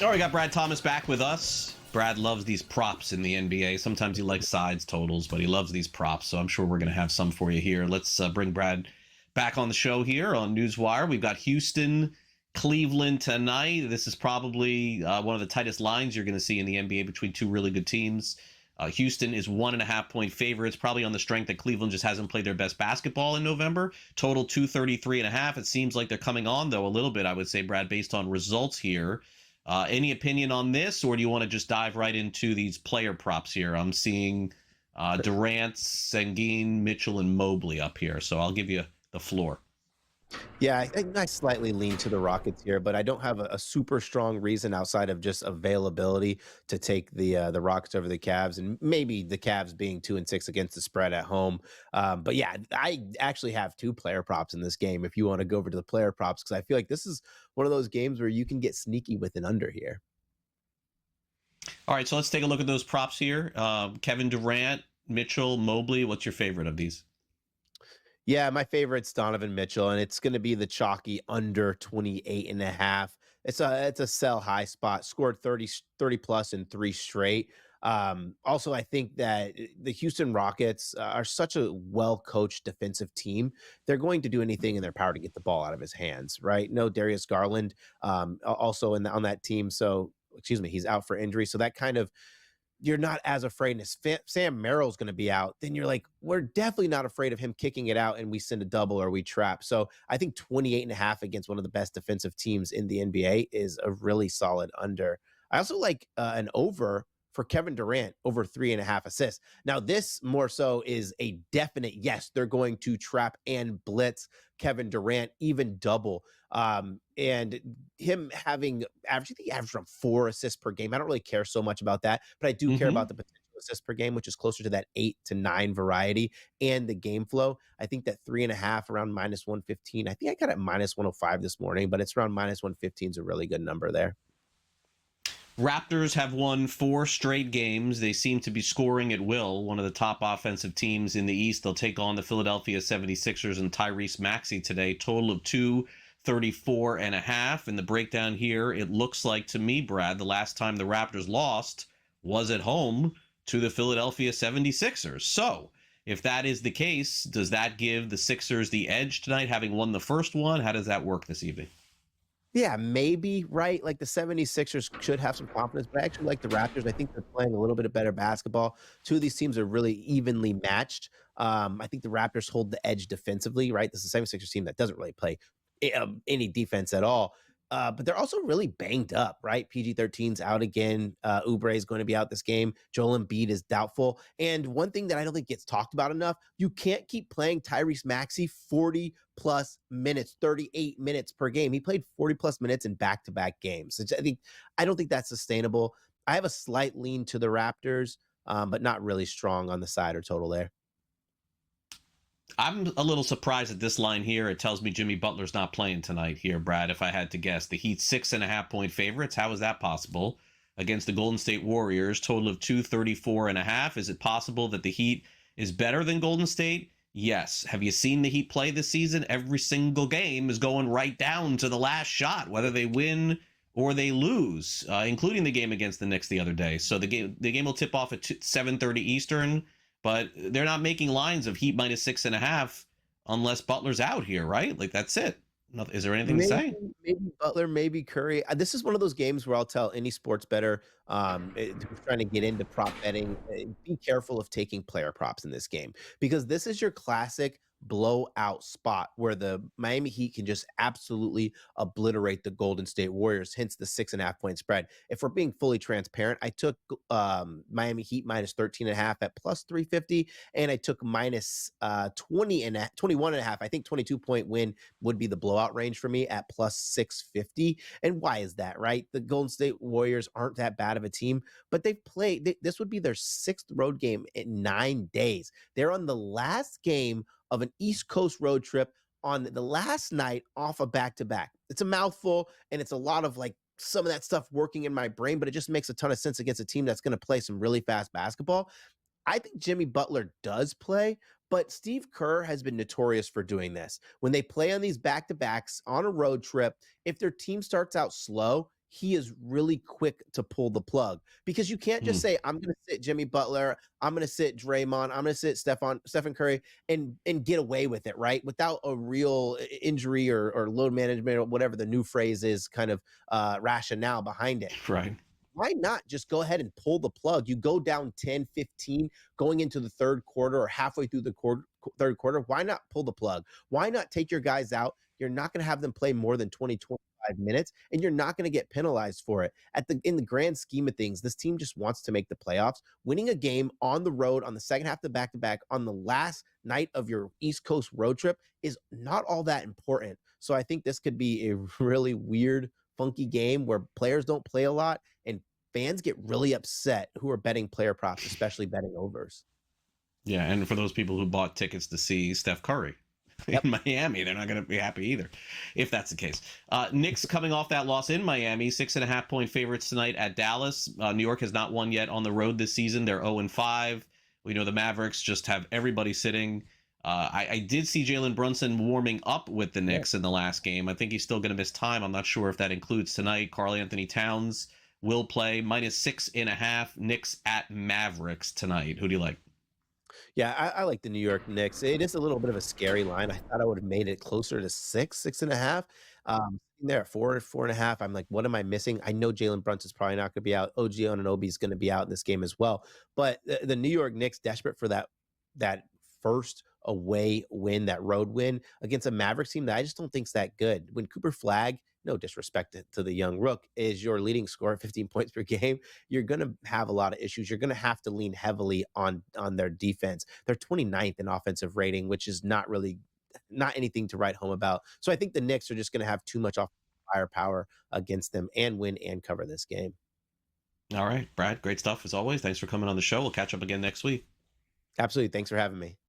All right, we got Brad Thomas back with us. Brad loves these props in the NBA. Sometimes he likes sides totals, but he loves these props, so I'm sure we're going to have some for you here. Let's bring Brad back on the show here on NewsWire. We've got Houston, Cleveland tonight. This is probably one of the tightest lines you're going to see in the NBA between two really good teams. Houston is 1.5-point favorites, probably on the strength that Cleveland just hasn't played their best basketball in November. Total 233.5. It seems like they're coming on, though, a little bit, I would say, Brad, based on results here. Any opinion on this, or do you want to just dive right into these player props here? I'm seeing Durant, Sengun, Mitchell, and Mobley up here, so I'll give you the floor. Yeah, I think I slightly lean to the Rockets here, but I don't have a super strong reason outside of just availability to take the Rockets over the Cavs, and maybe the Cavs being 2-6 against the spread at home. But yeah, I actually have two player props in this game if you want to go over to the player props, because I feel like this is one of those games where you can get sneaky with an under here. All right, so let's take a look at those props here. Kevin Durant, Mitchell, Mobley. What's your favorite of these? Yeah, my favorite's Donovan Mitchell, and it's going to be the chalky under 28.5. It's a sell high spot. Scored 30 plus in 3 straight. Also, I think that the Houston Rockets are such a well-coached defensive team. They're going to do anything in their power to get the ball out of his hands, right? No Darius Garland also on that team. So, excuse me, he's out for injury. So that kind of, you're not as afraid as Sam Merrill's going to be out, then you're like, we're definitely not afraid of him kicking it out and we send a double or we trap. So I think 28.5 against one of the best defensive teams in the NBA is a really solid under. I also like an over for Kevin Durant, over 3.5 assists. Now, this more so is a definite yes, they're going to trap and blitz Kevin Durant, even double. And him having average around 4 assists per game. I don't really care so much about that, but I do care about the potential assists per game, which is closer to that 8 to 9 variety and the game flow. I think that 3.5 around minus 115. I think I got it minus 105 this morning, but it's around minus 115 is a really good number there. Raptors have won 4 straight games. They seem to be scoring at will. One of the top offensive teams in the East. They'll take on the Philadelphia 76ers and Tyrese Maxey today. Total of 234.5. In the breakdown here, it looks like to me, Brad, the last time the Raptors lost was at home to the Philadelphia 76ers. So if that is the case, does that give the Sixers the edge tonight, having won the first one? How does that work this evening? Yeah, maybe, right? Like the 76ers should have some confidence, but I actually like the Raptors. I think they're playing a little bit of better basketball. Two of these teams are really evenly matched. I think the Raptors hold the edge defensively, right? This is a 76ers team that doesn't really play any defense at all. But they're also really banged up, right? PG-13's out again. Oubre is going to be out this game. Joel Embiid is doubtful. And one thing that I don't think gets talked about enough, you can't keep playing Tyrese Maxey 40-plus minutes, 38 minutes per game. He played 40-plus minutes in back-to-back games. I don't think that's sustainable. I have a slight lean to the Raptors, but not really strong on the side or total there. I'm a little surprised at this line here. It tells me Jimmy Butler's not playing tonight here, Brad, if I had to guess. The Heat 6.5-point favorites. How is that possible? Against the Golden State Warriors, total of 234.5. Is it possible that the Heat is better than Golden State? Yes. Have you seen the Heat play this season? Every single game is going right down to the last shot, whether they win or they lose, including the game against the Knicks the other day. So the game will tip off at 7:30 Eastern. But they're not making lines of Heat minus 6.5 unless Butler's out here, right? Like, that's it. Is there anything to say? Maybe Butler, maybe Curry. This is one of those games where I'll tell any sports bettor who's trying to get into prop betting, be careful of taking player props in this game, because this is your classic blowout spot where the Miami Heat can just absolutely obliterate the Golden State Warriors, hence the 6.5-point spread. If we're being fully transparent, I took Miami Heat minus 13.5 at plus 350, and I took minus 21.5. I think 22-point win would be the blowout range for me at plus 650. And why is that, right? The Golden State Warriors aren't that bad of a team, but they've played, this would be their 6th road game in 9 days. They're on the last game of an East Coast road trip on the last night off a back-to-back. It's a mouthful, and it's a lot of like some of that stuff working in my brain, but it just makes a ton of sense against a team that's going to play some really fast basketball. I think Jimmy Butler does play, but Steve Kerr has been notorious for doing this. When they play on these back-to-backs on a road trip, if their team starts out slow, he is really quick to pull the plug because you can't just Mm, say, I'm going to sit Jimmy Butler, I'm going to sit Draymond, I'm going to sit Stephen Curry and get away with it, right? Without a real injury or load management or whatever the new phrase is, kind of rationale behind it. right. Why not just go ahead and pull the plug? You go down 10, 15 going into the third quarter or halfway through the third quarter. Why not pull the plug? Why not take your guys out? You're not going to have them play more than 20, 25 minutes, and you're not going to get penalized for it. In the grand scheme of things, this team just wants to make the playoffs. Winning a game on the road on the second half of the back-to-back on the last night of your East Coast road trip is not all that important. So I think this could be a really weird, funky game where players don't play a lot and fans get really upset who are betting player props, especially betting overs. Yeah, and for those people who bought tickets to see Steph Curry Yep. in Miami, they're not going to be happy either, if that's the case. Knicks coming off that loss in Miami, 6.5-point favorites tonight at Dallas. New York has not won yet on the road this season. They're 0-5. We know the Mavericks just have everybody sitting. I did see Jalen Brunson warming up with the Yeah. Knicks in the last game. I think he's still going to miss time. I'm not sure if that includes tonight. Karl Anthony Towns will play -6.5. Knicks at Mavericks tonight. Who do you like? Yeah, I like the New York Knicks. It is a little bit of a scary line. I thought I would have made it closer to 6.5. Sitting there at 4.5. I'm like, what am I missing? I know Jalen Brunson's probably not going to be out. OG Anunoby is going to be out in this game as well. But the New York Knicks desperate for that first away win, that road win against a Mavericks team that I just don't think's that good. When Cooper Flag, no disrespect to the young rook, is your leading scorer, 15 points per game, you're going to have a lot of issues. You're going to have to lean heavily on their defense. They're 29th in offensive rating, which is not anything to write home about. So I think the Knicks are just going to have too much off firepower against them and win and cover this game. All right, Brad, great stuff as always. Thanks for coming on the show. We'll catch up again next week. Absolutely. Thanks for having me.